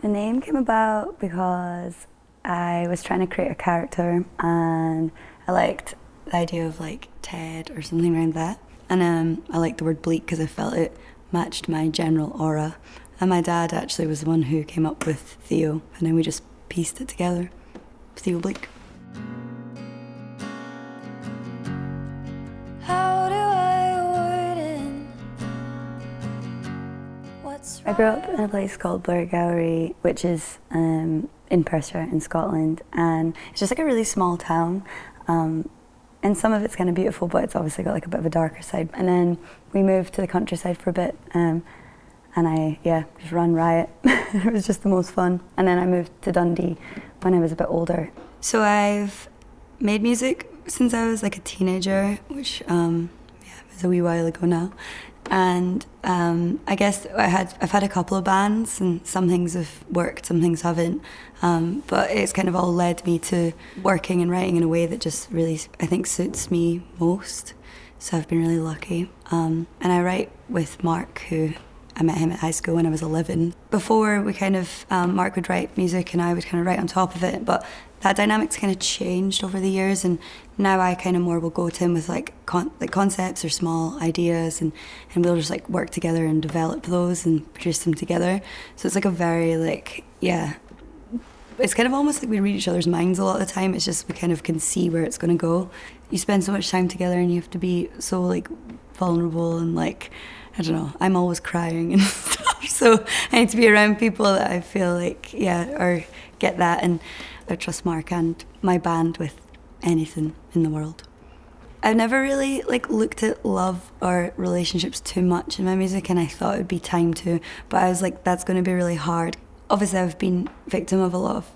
The name came about because I was trying to create a character and I liked the idea of like Ted or something around that. And I liked the word bleak because I felt it matched my general aura. And my dad actually was the one who came up with Theo, and then we just pieced it together. Theo Bleak. I grew up in a place called 𝘮𝘢𝘬𝘬𝘭𝘦, which is in Perthshire in Scotland, and it's just like a really small town. And some of it's kind of beautiful, but it's obviously got like a bit of a darker side. And then we moved to the countryside for a bit, and I just ran riot. It was just the most fun. And then I moved to Dundee when I was a bit older. So I've made music since I was like a teenager, which is a wee while ago now. And I guess I've had a couple of bands, and some things have worked, some things haven't. But it's kind of all led me to working and writing in a way that just really, I think, suits me most. So I've been really lucky. And I write with Mark, who I met him at high school when I was 11. Before, we kind of, Mark would write music and I would kind of write on top of it, but that dynamic's kind of changed over the years, and now I kind of more will go to him with like concepts or small ideas, and we'll just like work together and develop those and produce them together. So it's like a very it's kind of almost like we read each other's minds a lot of the time. It's just we kind of can see where it's going to go. You spend so much time together and you have to be so like vulnerable and like, I don't know, I'm always crying and stuff, so I need to be around people that I feel like, or get that, and I trust Mark and my band with anything in the world. I've never really like looked at love or relationships too much in my music, and I thought it would be time to, but I was like, that's going to be really hard. Obviously I've been victim of a lot of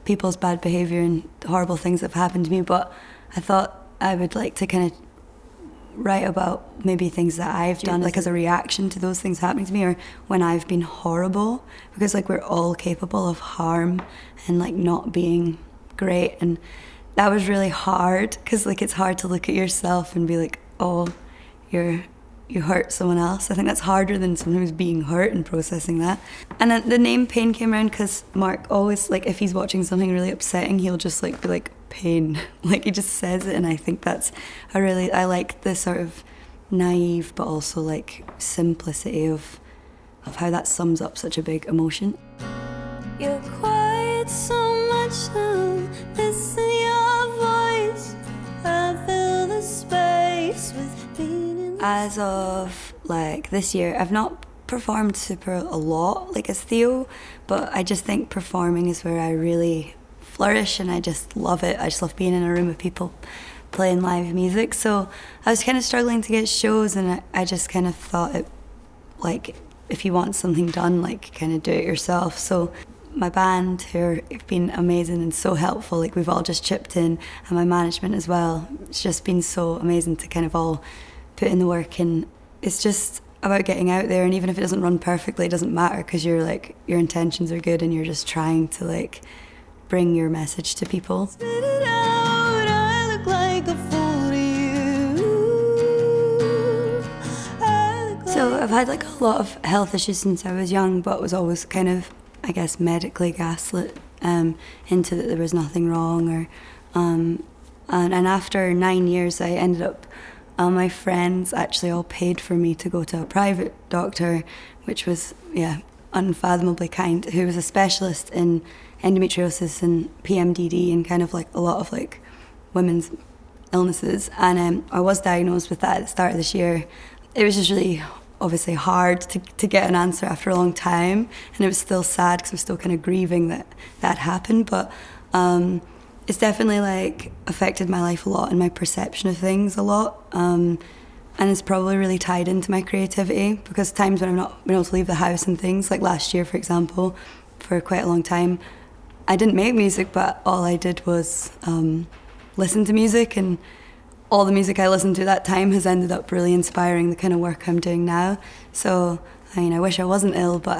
people's bad behaviour and horrible things that have happened to me, but I thought I would like to kind of write about maybe things that I've done like as a reaction to those things happening to me, or when I've been horrible, because like we're all capable of harm and like not being great. And that was really hard, because like it's hard to look at yourself and be like, oh, you hurt someone else. I think that's harder than sometimes being hurt and processing that. And then the name Pain came around because Mark always, like, if he's watching something really upsetting, he'll just like be like, pain. Like he just says it, and I think that's I like the sort of naive but also like simplicity of how that sums up such a big emotion. You're quiet so much now, listen your voice, I fill the space with being. As of like this year, I've not performed super a lot like as Theo, but I just think performing is where I really flourish, and I just love it. I just love being in a room with people playing live music. So I was kind of struggling to get shows, and I just kind of thought it, like, if you want something done, like, kind of do it yourself. So my band, who have been amazing and so helpful, like we've all just chipped in, and my management as well. It's just been so amazing to kind of all put in the work, and it's just about getting out there, and even if it doesn't run perfectly, it doesn't matter, because you're like, your intentions are good and you're just trying to like bring your message to people. Spit it out, I look like a fool to you. So I've had like a lot of health issues since I was young, but was always kind of, I guess, medically gaslit into that there was nothing wrong, or and after 9 years I ended up, my friends actually all paid for me to go to a private doctor, which was unfathomably kind, who was a specialist in endometriosis and PMDD and kind of like a lot of like women's illnesses. And I was diagnosed with that at the start of this year. It was just really obviously hard to get an answer after a long time, and it was still sad because I was still kind of grieving that happened, but it's definitely like affected my life a lot and my perception of things a lot, and it's probably really tied into my creativity, because times when I've not been able to leave the house and things, like last year for example, for quite a long time I didn't make music, but all I did was listen to music, and all the music I listened to that time has ended up really inspiring the kind of work I'm doing now. So I mean, I wish I wasn't ill, but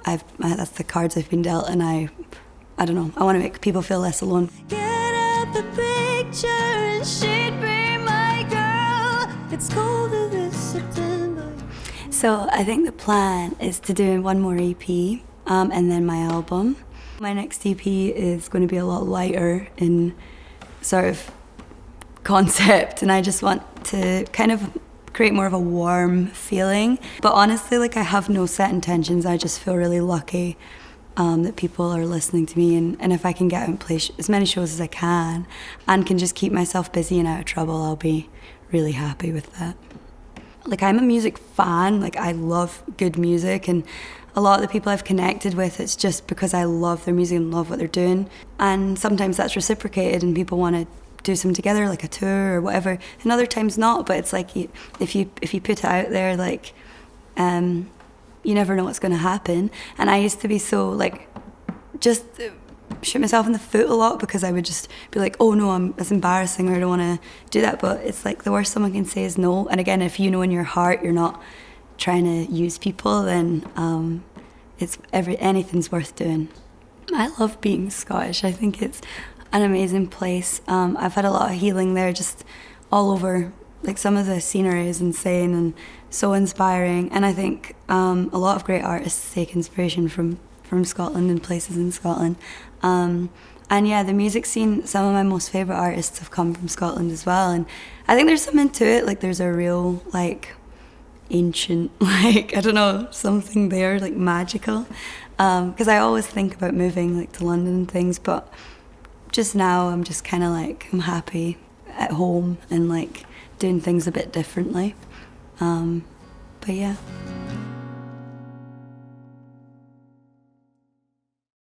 that's the cards I've been dealt, and I don't know, I want to make people feel less alone. Get out the picture and she'd be my girl. It's colder this September. So I think the plan is to do one more EP and then my album. My next EP is going to be a lot lighter in sort of concept, and I just want to kind of create more of a warm feeling. But honestly, like, I have no set intentions. I just feel really lucky that people are listening to me, and if I can get out and play as many shows as I can and can just keep myself busy and out of trouble, I'll be really happy with that. Like, I'm a music fan. Like, I love good music, and a lot of the people I've connected with, it's just because I love their music and love what they're doing. And sometimes that's reciprocated and people want to do something together, like a tour or whatever, and other times not. But it's like, if you put it out there, like, you never know what's going to happen. And I used to be so, like, just shoot myself in the foot a lot, because I would just be like, oh no, it's embarrassing, or I don't want to do that. But it's like, the worst someone can say is no. And again, if you know in your heart you're not trying to use people, then anything's worth doing. I love being Scottish. I think it's an amazing place. I've had a lot of healing there, just all over. Like, some of the scenery is insane and so inspiring, and I think a lot of great artists take inspiration from Scotland and places in Scotland. And yeah, the music scene, some of my most favourite artists have come from Scotland as well, and I think there's something to it. Like, there's a real, like, ancient, like, I don't know, something there, like, magical. Because I always think about moving, like, to London and things, but just now I'm just kind of like, I'm happy at home and, like, doing things a bit differently. But yeah.